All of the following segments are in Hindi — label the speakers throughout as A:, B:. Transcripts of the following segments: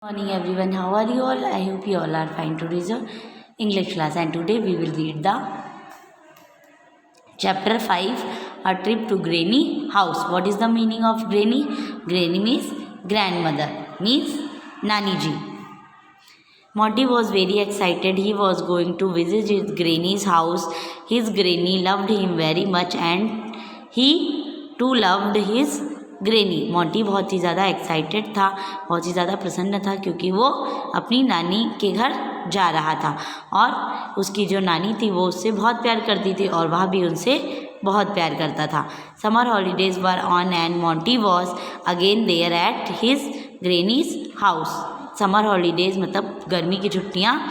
A: Morning everyone, how are you all? I hope you all are fine. Today is your English class and today we will read the chapter 5, a trip to granny house. What is the meaning of granny? Granny means grandmother, means Nani ji. Monty was very excited. He was going to visit his granny's house. His granny loved him very much and he too loved his granny. Monty बहुत ही ज़्यादा एक्साइटेड था, बहुत ही ज़्यादा प्रसन्न था क्योंकि वो अपनी नानी के घर जा रहा था और उसकी जो नानी थी वो उससे बहुत प्यार करती थी और वह भी उनसे बहुत प्यार करता था. Summer holidays were on and Monty was again there at his granny's house. Summer holidays मतलब गर्मी की छुट्टियाँ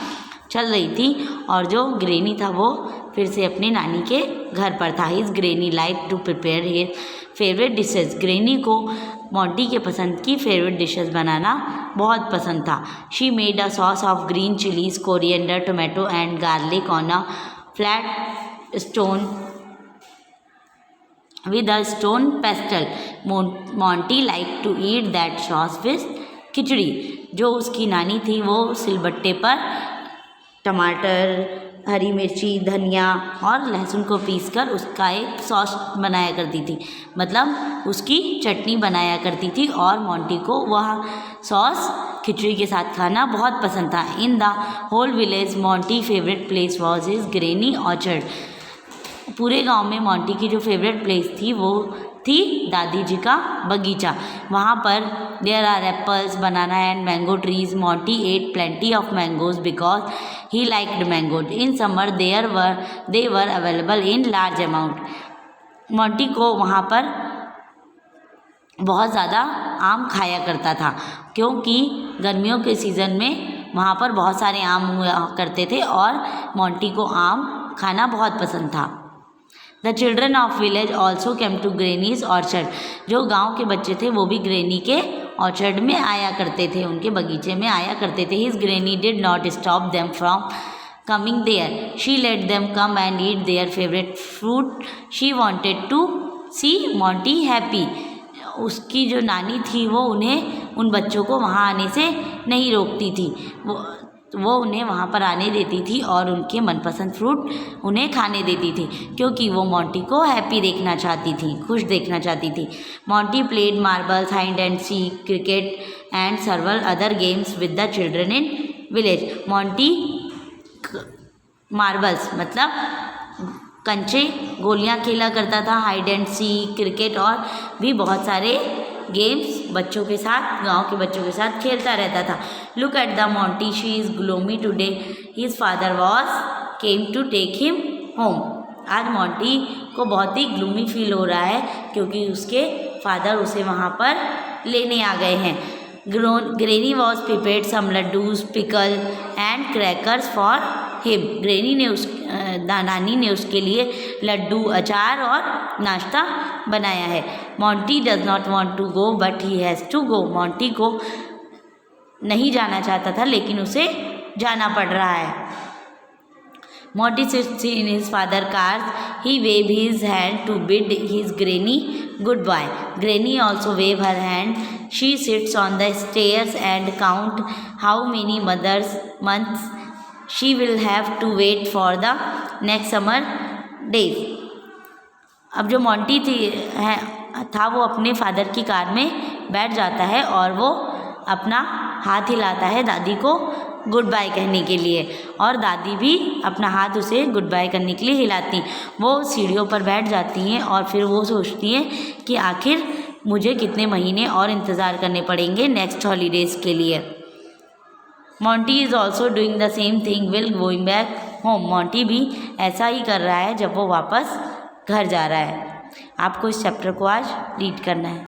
A: चल रही थी और जो ग्रेनी था वो फिर से अपने नानी के घर पर था. His granny like to prepare his favourite dishes. Granny को मोंटी के पसंद की फेवरेट डिशेस बनाना बहुत पसंद था. She made a sauce of green chillies, coriander, tomato and garlic on a flat stone with a stone pestle. Monty like to eat that sauce with khichdi. जो उसकी नानी थी वो सिलबट्टे पर टमाटर, हरी मिर्ची, धनिया और लहसुन को पीसकर उसका एक सॉस बनाया करती थी, मतलब उसकी चटनी बनाया करती थी और मोंटी को वह सॉस खिचड़ी के साथ खाना बहुत पसंद था. In the whole village Monty favourite place was his granny orchard. पूरे गांव में मोंटी की जो फेवरेट प्लेस थी वो थी दादी जी का बगीचा. वहाँ पर there are apples, banana and mango trees. Monty ate plenty of mangoes because he liked mango. In summer they were available in large amount. Monty को वहाँ पर बहुत ज़्यादा आम खाया करता था क्योंकि गर्मियों के सीज़न में वहाँ पर बहुत सारे आम हुआ करते थे और मोंटी को आम खाना बहुत पसंद था. The children of village also came to granny's orchard. जो गांव के बच्चे थे वो भी ग्रेनी के ऑर्चर्ड में आया करते थे, उनके बगीचे में आया करते थे. His granny did not stop them from coming there. She let them come and eat their favourite fruit. She wanted to see Monty happy. उसकी जो नानी थी वो उन्हें उन बच्चों को वहाँ आने से नहीं रोकती थी, वो उन्हें वहाँ पर आने देती थी और उनके मनपसंद फ्रूट उन्हें खाने देती थी क्योंकि वो मोंटी को हैप्पी देखना चाहती थी, खुश देखना चाहती थी. Monty played marbles, hide and seek, cricket and सर्वल other games with the children in village. Monty marbles मतलब कंचे गोलियां खेला करता था, हाइड एंड सीक, क्रिकेट और भी बहुत सारे गेम्स बच्चों के साथ, गांव के बच्चों के साथ खेलता रहता था. Look at the Monty, she is gloomy today. His father was came to take him home. आज मोंटी को बहुत ही ग्लूमी फील हो रहा है क्योंकि उसके फादर उसे वहाँ पर लेने आ गए हैं. Granny was prepared some laddoos, pickle and crackers for him. Granny ने नानी ने उसके लिए लड्डू, अचार और नाश्ता बनाया है. Monty does not want to go but he has to go. Monty को नहीं जाना चाहता था लेकिन उसे जाना पड़ रहा है. Monty sits in his father cars. He wave his hand to bid his granny goodbye. Granny also wave her hand. She sits on the stairs and count how many months she will have to wait for the next summer days. अब जो मोंटी था वो अपने फादर की कार में बैठ जाता है और वो अपना हाथ हिलाता है दादी को गुड बाय कहने के लिए और दादी भी अपना हाथ उसे गुड बाय करने के लिए हिलाती. वो सीढ़ियों पर बैठ जाती हैं और फिर वो सोचती हैं कि आखिर मुझे कितने महीने और इंतज़ार करने पड़ेंगे नेक्स्ट हॉलीडेज़ के लिए. Monty is also doing the same thing will going back home. Monty भी ऐसा ही कर रहा है जब वो वापस घर जा रहा है. आपको इस चैप्टर को आज रीड करना है.